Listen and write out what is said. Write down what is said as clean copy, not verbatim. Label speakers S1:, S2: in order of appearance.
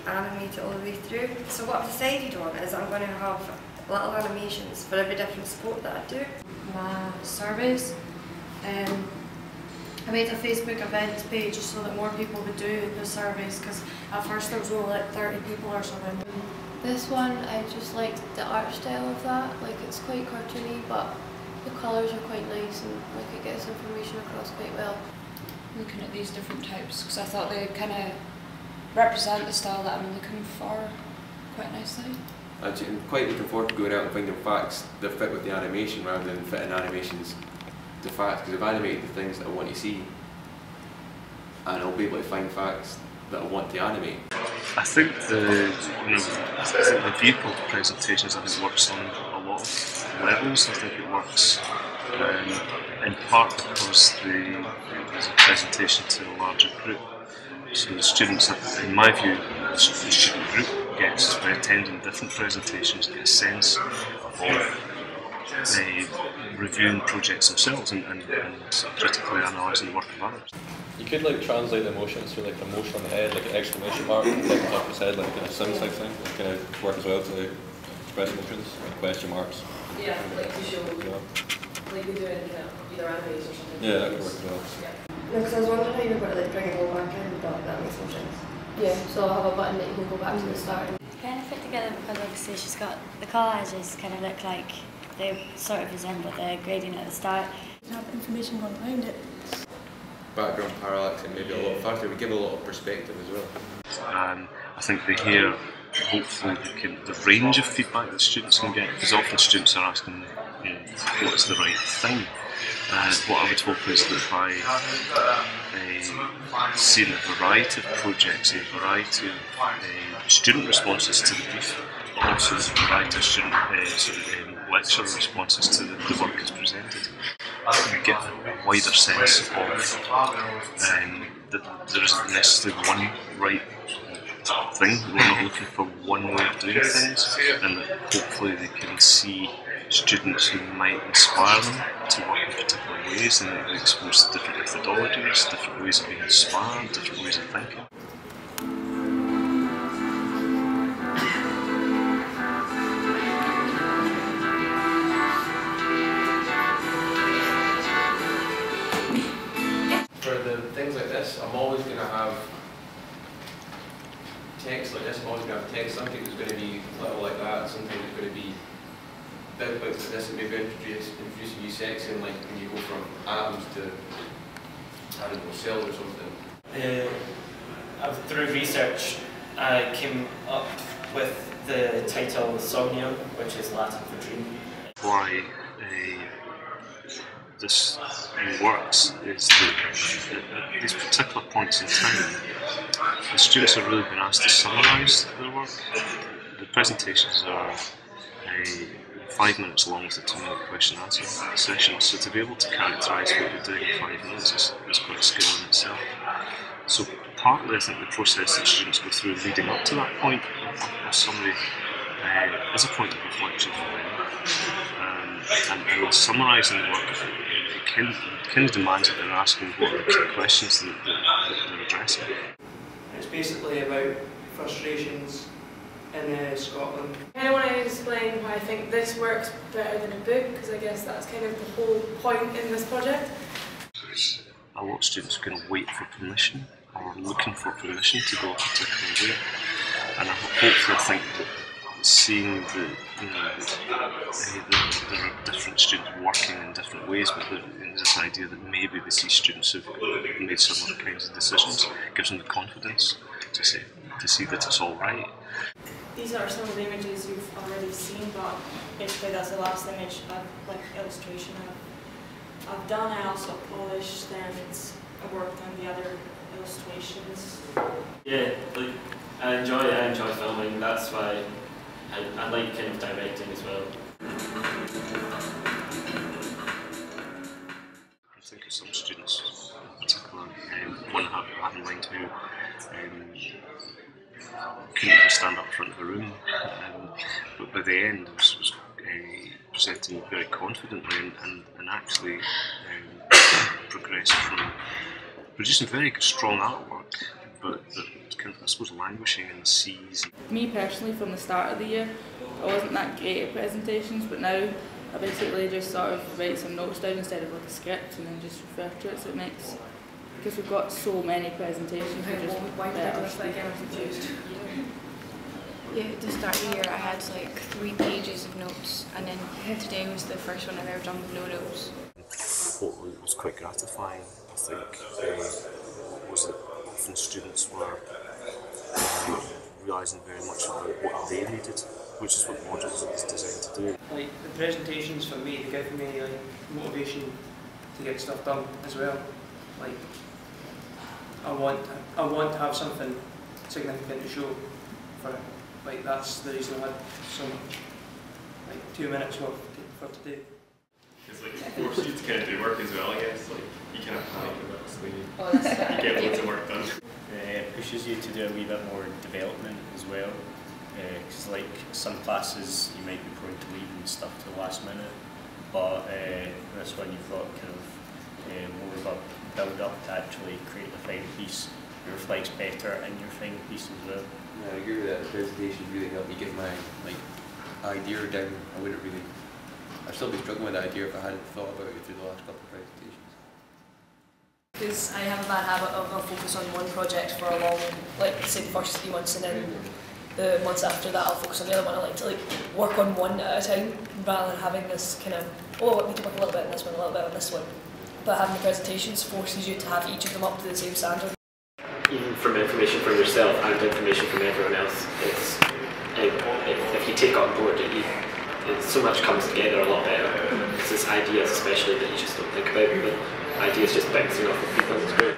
S1: animate it all the way through. So what I've decided on is I'm going to have little animations for every different sport that I do.
S2: My surveys. I made a Facebook events page so that more people would do the surveys, because at first there was only like 30 people or something.
S3: This one, I just liked the art style of that. Like, it's quite cartoony, but the colours are quite nice and like it gets information across quite well.
S4: Looking at these different types, because I thought they kind of represent the style that I'm looking for quite nicely.
S5: I'm quite looking forward to going out and finding facts that fit with the animation rather than fitting animations to facts, because I've animated the things that I want to see and I'll be able to find facts that I want to animate.
S6: I think the viewpoint presentations works on a lot of levels. I think it works in part because there's a presentation to a larger group. So the students, in my view, the student group gets, by attending different presentations, get a sense of reviewing projects themselves and sort of critically analysing the work of others.
S7: You could like translate the emotions through like the emotion on the head, like an exclamation mark, like on top of his head, like a Sims type thing. It kind of work as well to express emotions, like question marks.
S8: Yeah, like visual, like we do in either animes or something.
S7: Yeah, that could work as well.
S8: Yeah.
S1: No, because I was wondering how you're going to like bring it all back in, but that makes more sense.
S3: Yeah, so I'll have a button that you can go back to the start.
S9: Kind of fit together because obviously she's got the collages kind of look like they sort of resemble the gradient at the start.
S2: Have information going around it.
S5: Background parallax and maybe a lot faster, we give a lot of perspective as well.
S6: I think they hear, hopefully, the range of feedback that students can get, because often students are asking, what is the right thing? What I would hope is that by seeing a variety of projects, a variety of student responses to the brief, but also a variety of student lecture responses to the work that's presented, you get a wider sense of that there isn't necessarily one right thing. We're not looking for one way of doing things, and that hopefully they can see students who might inspire them to work in particular ways, and they're exposed to different methodologies, different ways of being inspired, different ways of thinking.
S5: For the things like this, I'm always going to have text like this, I'm always going to have text. Sometimes it's going to be little like that, sometimes it's going to be big bits like this, and maybe introduce a new section, like when you go from atoms to, I don't know, cells or something.
S10: Through research, I came up with the title Somnium, which is Latin for dream.
S6: Why this works is that at these particular points in time, the students have really been asked to summarise their work. The presentations are 5 minutes long with a 2-minute question and answer session, so to be able to characterise what you're doing in 5 minutes is quite a skill in itself. So partly I think the process that students go through leading up to that point of summary is a point of reflection for them. And summarising the work, it kind of demands that they're asking what are the key questions that they're addressing.
S11: It's basically about frustrations in Scotland.
S2: I kind of want to explain why I think this works better than a book, because I guess that's kind of the whole point in this project.
S6: A lot of students are going to wait for permission, or looking for permission to go a particular way. And hopefully I think that seeing that there are different students working in different ways, but there's this idea that maybe they see students who've made similar kinds of decisions, gives them the confidence to see that it's all right.
S2: These are some of the images you've already seen, but basically that's the last image of illustration I've done. I also polished and I worked on the other illustrations.
S10: Yeah, like I enjoy filming. That's why I like kind of directing as well.
S6: I think of some students in particular, one I have in mind who couldn't even stand up in front of a room, but by the end was presenting very confidently and actually progressed from producing very strong artwork, but kind of, I suppose, languishing in the seas.
S12: Me personally, from the start of the year, I wasn't that great at presentations, but now I basically just sort of write some notes down instead of like a script and then just refer to it, so it makes, because we've got so many presentations, we just
S13: Yeah, at the start of the year I had like 3 pages of notes, and then today was the first one I've ever done with no notes.
S6: What was quite gratifying, I think, was that often students were realising very much about what they needed, which is what modules is designed to do.
S11: Like the presentations for me, they give me like motivation to get stuff done as well. Like I want to have something significant to show for it. Like that's the reason I had so much, like 2 minutes worth for today.
S14: It's like it forces you to kind of do work as well, I guess. Like you kind of panic a bit, so you get loads of work done.
S15: It pushes you to do a wee bit more development as well. Because like some classes you might be prone to leaving stuff to the last minute, but this one you've got kind of more of a build up to actually create the final piece. It reflects better in your final piece as well.
S5: Yeah, I agree with that. The presentation really helped me get my idea down. I'd still be struggling with the idea if I hadn't thought about it through the last couple of presentations.
S8: Because I have a bad habit of I'll focus on one project for a long, like say the first 3 months, and then the months after that I'll focus on the other one. I like to work on one at a time rather than having this kind of, oh, we need to work a little bit on this one, a little bit on this one. But having the presentations forces you to have each of them up to the same standard.
S10: Even from information from yourself and information from everyone else, it's if you take it on board, so much comes together a lot better. It's this ideas especially that you just don't think about, but ideas just bouncing off of people, it's great.